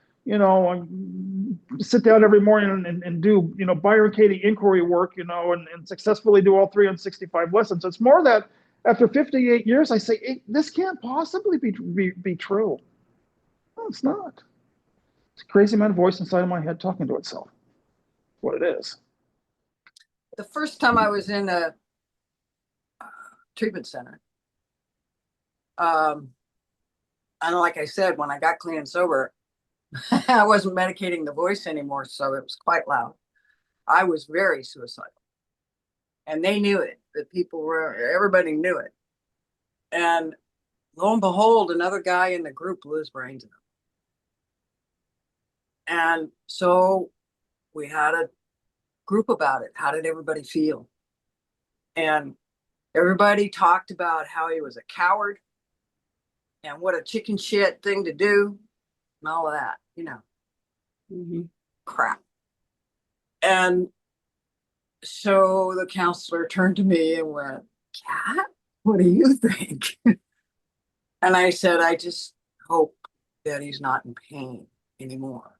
sit down every morning and do Byron Katie inquiry work, and successfully do all 365 lessons. It's more that after 58 years, I say this can't possibly be true. No, it's not. It's a crazy man voice inside of my head talking to itself. That's what it is. the first time I was in a treatment center, and like I said, when I got clean and sober, I wasn't medicating the voice anymore, so it was quite loud. I was very suicidal, and they knew it. Everybody knew it. And lo and behold, another guy in the group blew his brains out. And so we had a group about it. How did everybody feel? And everybody talked about how he was a coward, and what a chicken shit thing to do and all of that, Mhm. crap. And so the counselor turned to me and went, Kat, what do you think? And I said, I just hope that he's not in pain anymore.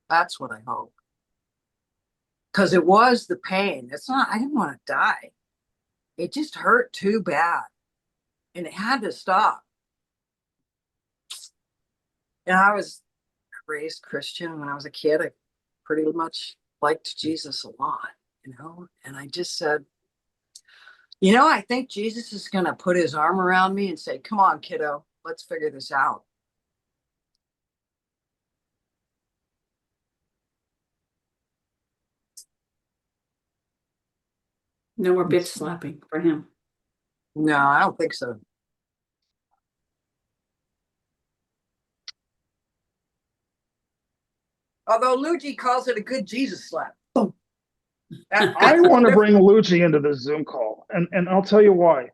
That's what I hope. Because it was the pain. It's not, I didn't want to die. It just hurt too bad. And it had to stop. And I was raised Christian when I was a kid. I pretty much liked Jesus a lot, and I just said, I think Jesus is going to put his arm around me and say, come on, kiddo, let's figure this out. No more bitch slapping for him. No, I don't think so. Although Luigi calls it a good Jesus slap. I want to bring Luigi into the Zoom call, and I'll tell you why.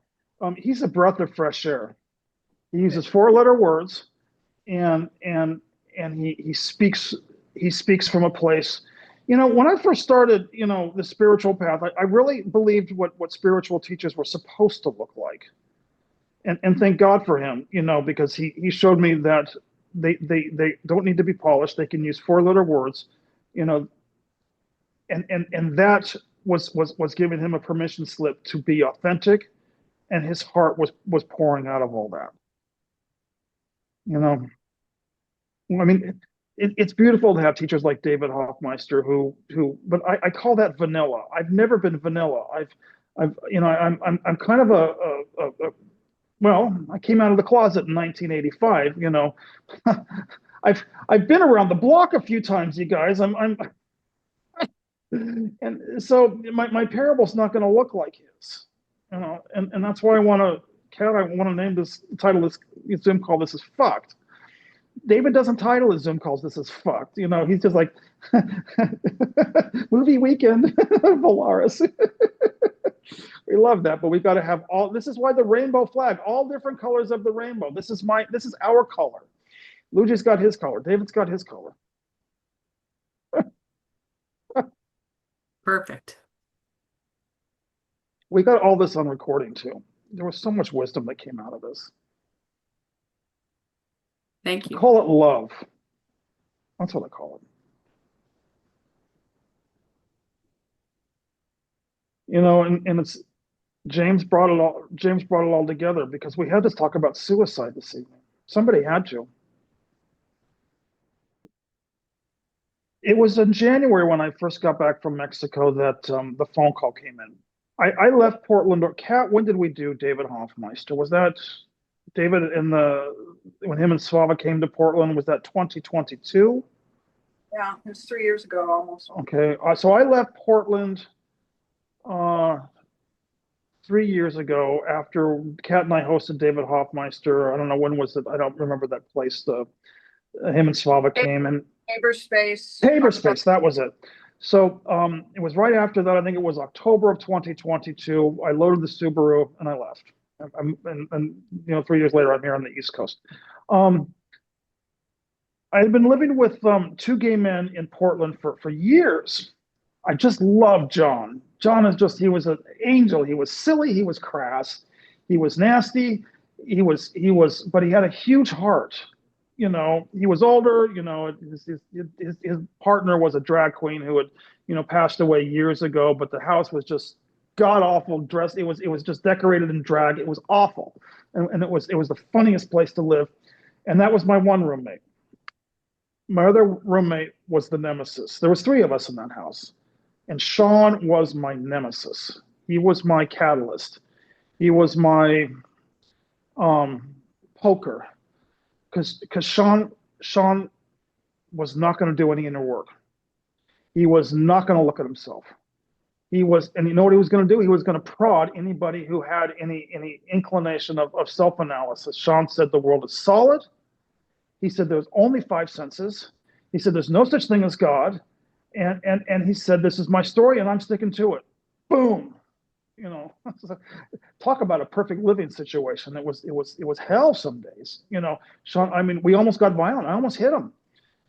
He's a breath of fresh air. He uses 4-letter words, and he speaks from a place. When I first started, the spiritual path, I really believed what spiritual teachers were supposed to look like, and thank God for him, because he showed me that they don't need to be polished. They can use 4-letter words, and that was giving him a permission slip to be authentic, and his heart was pouring out of all that. I mean, it's beautiful to have teachers like David Hoffmeister but I call that vanilla. I've never been vanilla. I'm kind of well, I came out of the closet in 1985. I've been around the block a few times, you guys. And so my parable's not going to look like his, and that's why I want to name this title this Zoom call. This is fucked. David doesn't title his Zoom calls "This is fucked." He's just like movie weekend, Valaris. We love that, but we've got to have all. This is why the rainbow flag, all different colors of the rainbow. This is our color. Luigi's got his color. David's got his color. Perfect. We got all this on recording too. There was so much wisdom that came out of this. Thank you. Call it love. That's what I call it. And it's James brought it all together because we had to talk about suicide this evening. Somebody had to. It was in January when I first got back from Mexico that the phone call came in. I left Portland. Kat, when did we do David Hoffmeister? Was that David when him and Slava came to Portland? Was that 2022? Yeah, it was 3 years ago almost. Okay, so I left Portland 3 years ago after Kat and I hosted David Hoffmeister. I don't know when was it. I don't remember that place. Him and Slava came and Paperspace, that was it. So it was right after that. I think it was October of 2022. I loaded the Subaru and I left. And 3 years later, I'm here on the East Coast. I had been living with 2 gay men in Portland for years. I just loved John. John he was an angel. He was silly. He was crass. He was nasty. But he had a huge heart. He was older. His partner was a drag queen who had, passed away years ago. But the house was just god awful dressed. It was just decorated in drag. It was awful, and it was the funniest place to live. And that was my one roommate. My other roommate was the nemesis. There was 3 of us in that house, and Sean was my nemesis. He was my catalyst. He was my poker. Because Sean was not going to do any inner work. He was not going to look at himself. And you know what he was going to do? He was going to prod anybody who had any inclination of self-analysis. Sean said the world is solid. He said there's only 5 senses. He said there's no such thing as God. And he said, this is my story and I'm sticking to it. Boom. you know. Talk about a perfect living situation. It was hell some days, you know. Sean, I mean, we almost got violent. I almost hit him,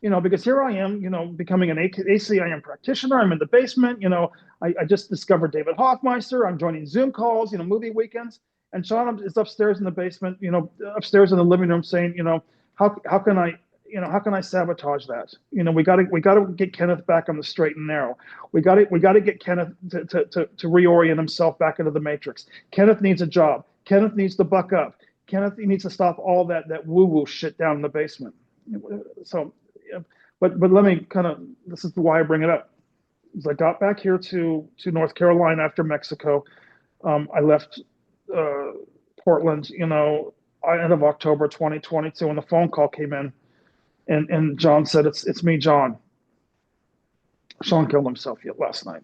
you know, because here I am, you know, becoming an ACIM practitioner. I'm in the basement, you know. I just discovered David Hoffmeister. I'm joining Zoom calls, you know, movie weekends. And Sean is upstairs in the basement, you know, upstairs in the living room saying, you know, how can I, you know, how can I sabotage that? You know, we got to get Kenneth back on the straight and narrow. We got to get Kenneth to reorient himself back into the matrix. Kenneth needs a job. Kenneth needs to buck up. Kenneth needs to stop all that woo shit down in the basement. So, but let me kind of, this is why I bring it up. As I got back here to North Carolina after Mexico, I left Portland, you know, end of October 2022, and the phone call came in. And John said, it's me, John. Sean killed himself last night.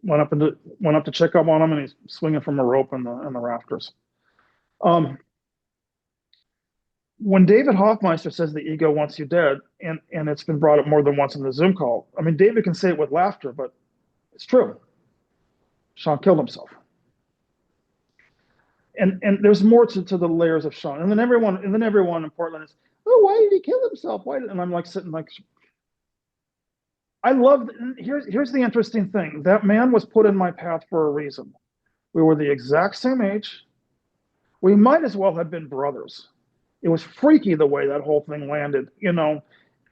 Went up to check up on him, and he's swinging from a rope in the rafters. When David Hoffmeister says the ego wants you dead, and it's been brought up more than once in the Zoom call. I mean, David can say it with laughter, but it's true. Sean killed himself. And there's more to the layers of Sean. And then everyone in Portland is, oh, why did he kill himself? Why? And I'm like sitting like, I love. Here's the interesting thing. That man was put in my path for a reason. We were the exact same age. We might as well have been brothers. It was freaky the way that whole thing landed, you know.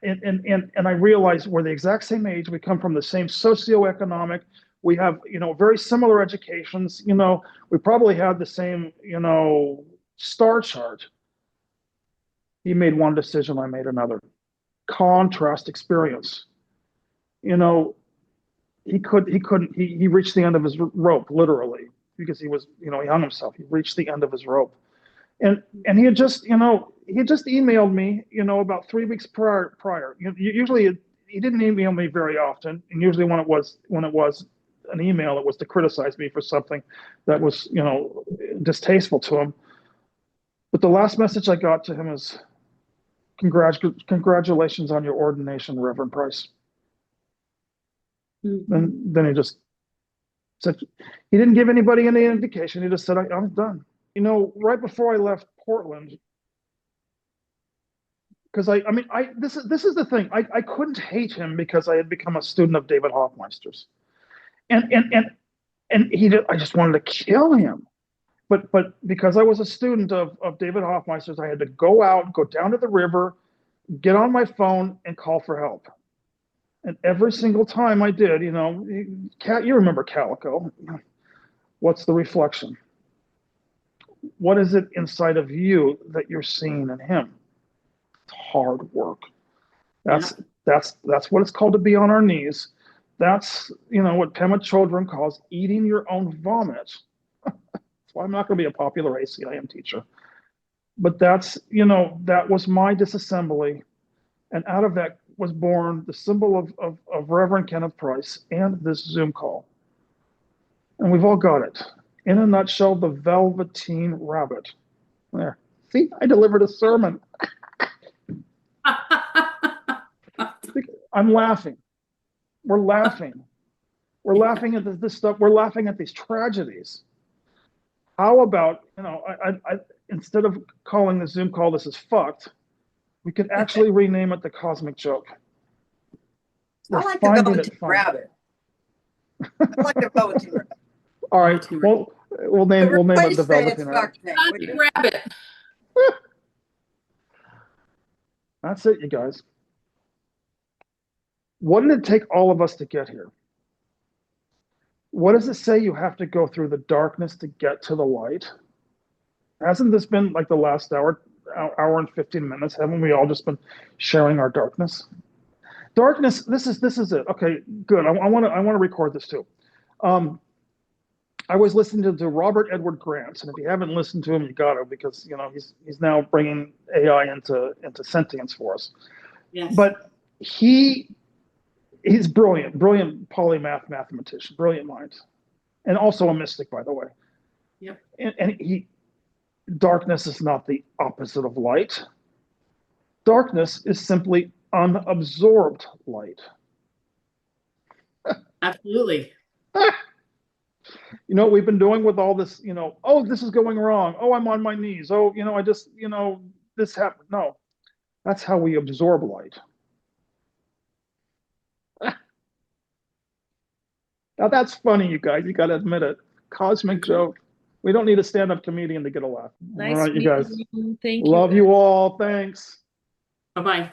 And I realized we're the exact same age. We come from the same socioeconomic. We have, you know, very similar educations. You know, we probably had the same, you know, star chart. He made one decision, I made another. Contrast experience. You know, he reached the end of his rope, literally, because he was, you know, he hung himself. He reached the end of his rope. And he had just, you know, emailed me, you know, about 3 weeks prior. Usually he didn't email me very often. And usually when it was an email, it was to criticize me for something that was, you know, distasteful to him. But the last message I got to him is, congratulations on your ordination, Reverend Price. Mm-hmm. And then he just said, he didn't give anybody any indication. He just said, I'm done. You know, right before I left Portland, because this is the thing. I couldn't hate him because I had become a student of David Hoffmeister's. And I just wanted to kill him. But because I was a student of David Hoffmeister's, I had to go down to the river, get on my phone, and call for help. And every single time I did, you know, you remember Calico. What's the reflection? What is it inside of you that you're seeing in him? It's hard work. That's what it's called to be on our knees. That's, you know, what Pema Chodron calls eating your own vomit. That's why I'm not going to be a popular ACIM teacher. But that's, you know, that was my disassembly. And out of that was born the symbol of Reverend Kenneth Price and this Zoom call. And we've all got it. In a nutshell, the Velveteen Rabbit. There. See, I delivered a sermon. I'm laughing. We're laughing. We're laughing at this stuff. We're laughing at these tragedies. How about, you know, I instead of calling the Zoom call "This is fucked," we could actually rename it the Cosmic Joke. I like the Velveteen Rabbit. I like the Velveteen Rabbit. All right. Well, we'll name it the Velveteen Rabbit. Rabbit. That's it, you guys. What did it take all of us to get here? What does it say you have to go through the darkness to get to the light? Hasn't this been like the last hour and 15 minutes? Haven't we all just been sharing our darkness? Darkness, this is it. Okay, good. I want to record this too. I was listening to Robert Edward Grant, and if you haven't listened to him, you got to, because, you know, he's now bringing AI into sentience for us. Yes. But he's brilliant polymath mathematician, brilliant mind, and also a mystic, by the way. Yep. And darkness is not the opposite of light. Darkness is simply unabsorbed light. Absolutely. you know what we've been doing with all this, you know, oh, this is going wrong. Oh, I'm on my knees. Oh, you know, I just, you know, this happened. No, that's how we absorb light. Now that's funny, you guys. You got to admit it. Cosmic joke. We don't need a stand-up comedian to get a laugh. All Nice right, you guys. meeting you. Thank Love you. you all. Thanks. Bye-bye.